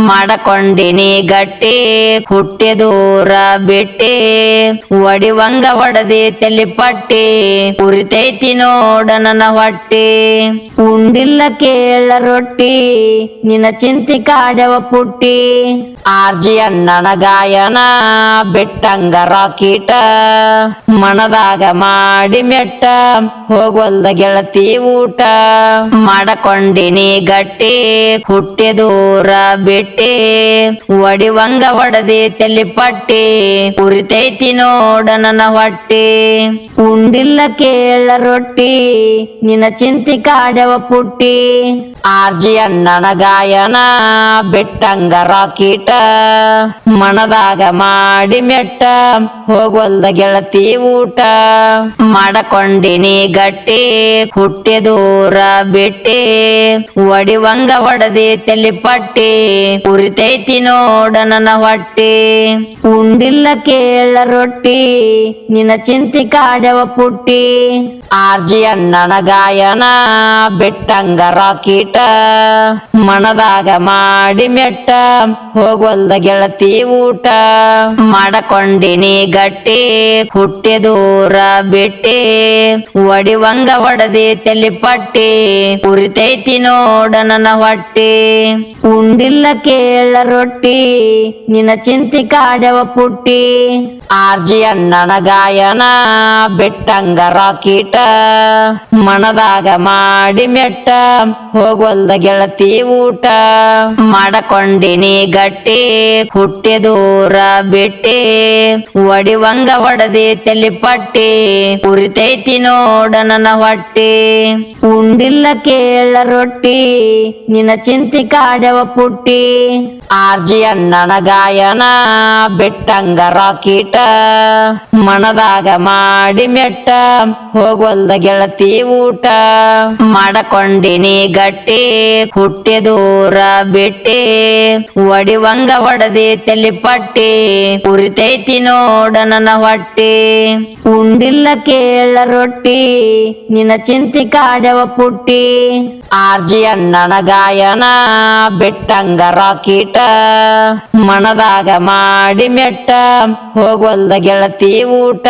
ಮಾಡಕೊಂಡಿನಿ ಗಟ್ಟಿ ಹುಟ್ಟಿ ದೂರ ಬಿಟ್ಟಿ ಒಡಿವಂಗ ಒಡದಿ ತಲಿ ಪಟ್ಟಿ ಉರಿತೈತಿ ನೋಡ ನನ್ನ ಹೊಟ್ಟಿ ಉಂಡಿಲ್ಲ ಕೇಳ ರೊಟ್ಟಿ ನಿನ್ನ ಚಿಂತಿ ಕಾಡ್ಯವ ಪುಟ್ಟಿ ಆರ್ಜಿ ಅಣ್ಣನ ಗಾಯನ ಬಿಟ್ಟಂಗ ರಾಕೀಟ ಮನದಾಗ ಮಾಡಿ ಮೆಟ್ಟ ಹೋಗ್ವಲ್ದ ಗೆಳತಿ ಊಟ ಮಾಡಕೊಂಡಿನಿ ಗಟ್ಟಿ ಹುಟ್ಟಿ ದೂರ ಬಿಟ್ಟಿ ಒಡಿವಂಗ ಒಡದಿ ತಲಿ ಪಟ್ಟಿ ಉರಿತೈತಿ ನೋಡ ನನ್ನ ಹೊಟ್ಟಿ ಉಂಡಿಲ್ಲ ಕೇಳ ರೊಟ್ಟಿ ನಿನ್ನ ಚಿಂತಿ ಕಾಡ್ಯವ ಪುಟ್ಟಿ ಆರ್ಜಿ ಅಣ್ಣನ ಗಾಯನ ಬಿಟ್ಟಂಗ ರಾಕೀಟ ಮನದಾಗ ಮಾಡಿ ಮೆಟ್ಟ ಹೋಗ್ವಲ್ದ ಗೆಳತಿ ಊಟ ಮಾಡಕೊಂಡಿನಿ ಗಟ್ಟಿ ಹುಟ್ಟಿ ದೂರ ಬಿಟ್ಟಿ ಒಡಿವಂಗ ಒಡದಿ ತಲಿ ಪಟ್ಟಿ ಉರಿತೈತಿ ನೋಡ ನನ್ನ ಹೊಟ್ಟಿ ಉಂಡಿಲ್ಲ ಕೇಳ ರೊಟ್ಟಿ ನಿನ್ನ ಚಿಂತಿ ಕಾಡ್ಯವ ಪುಟ್ಟಿ ಆರ್ಜಿ ಅಣ್ಣನ ಗಾಯನ ಬಿಟ್ಟಂಗ ರಾಕೀಟ ಮನದಾಗ ಮಾಡಿ ಮೆಟ್ಟ ಹೋಗ್ವಲ್ದ ಗೆಳತಿ ಊಟ ಮಾಡಕೊಂಡಿನಿ ಗಟ್ಟಿ ಹುಟ್ಟಿ ದೂರ ಬಿಟ್ಟಿ ಒಡಿವಂಗ ಒಡದಿ ತಲಿ ಪಟ್ಟಿ ಉರಿತೈತಿ ನೋಡ ನನ್ನ ಹೊಟ್ಟಿ ಉಂಡಿಲ್ಲ ಕೇಳ ರೊಟ್ಟಿ ನಿನ್ನ ಚಿಂತಿ ಕಾಡ್ಯವ ಪುಟ್ಟಿ ಆರ್ಜಿ ಅಣ್ಣನ ಗಾಯನ ಬಿಟ್ಟಂಗ ರಾಕೀಟ ಮನದಾಗ ಮಾಡಿ ಮೆಟ್ಟ ಹೋಗ್ವಲ್ದ ಗೆಳತಿ ಊಟ ಮಾಡಕೊಂಡಿನಿ ಗಟ್ಟಿ ಹುಟ್ಟಿ ದೂರ ಬಿಟ್ಟಿ ಒಡಿವಂಗ ಒಡದಿ ತಲಿ ಪಟ್ಟಿ ಉರಿತೈತಿ ನೋಡ ನನ್ನ ಹೊಟ್ಟಿ ಉಂಡಿಲ್ಲ ಕೇಳ ರೊಟ್ಟಿ ನಿನ್ನ ಚಿಂತಿ ಕಾಡ್ಯವ ಪುಟ್ಟಿ ಆರ್ಜಿ ಅಣ್ಣನ ಗಾಯನ ಬಿಟ್ಟಂಗ ರಾಕೀಟ ಮನದಾಗ ಮಾಡಿ ಮೆಟ್ಟ ಹೋಗ್ವಲ್ದ ಗೆಳತಿ ಊಟ ಮಾಡಕೊಂಡಿನಿ ಗಟ್ಟಿ ಹುಟ್ಟಿ ದೂರ ಬಿಟ್ಟಿ ಒಡಿವಂಗ ಒಡದಿ ತಲಿ ಪಟ್ಟಿ ಉರಿತೈತಿ ನೋಡ ನನ್ನ ಹೊಟ್ಟಿ ಉಂಡಿಲ್ಲ ಕೇಳ ರೊಟ್ಟಿ ನಿನ್ನ ಚಿಂತಿ ಕಾಡ್ಯವ ಪುಟ್ಟಿ ಆರ್ಜಿ ಅಣ್ಣನ ಗಾಯನ ಬಿಟ್ಟಂಗ ರಾಕೀಟ ಮನದಾಗ ಮಾಡಿ ಮೆಟ್ಟ ಹೋಗ್ವಲ್ದ ಗೆಳತಿ ಊಟ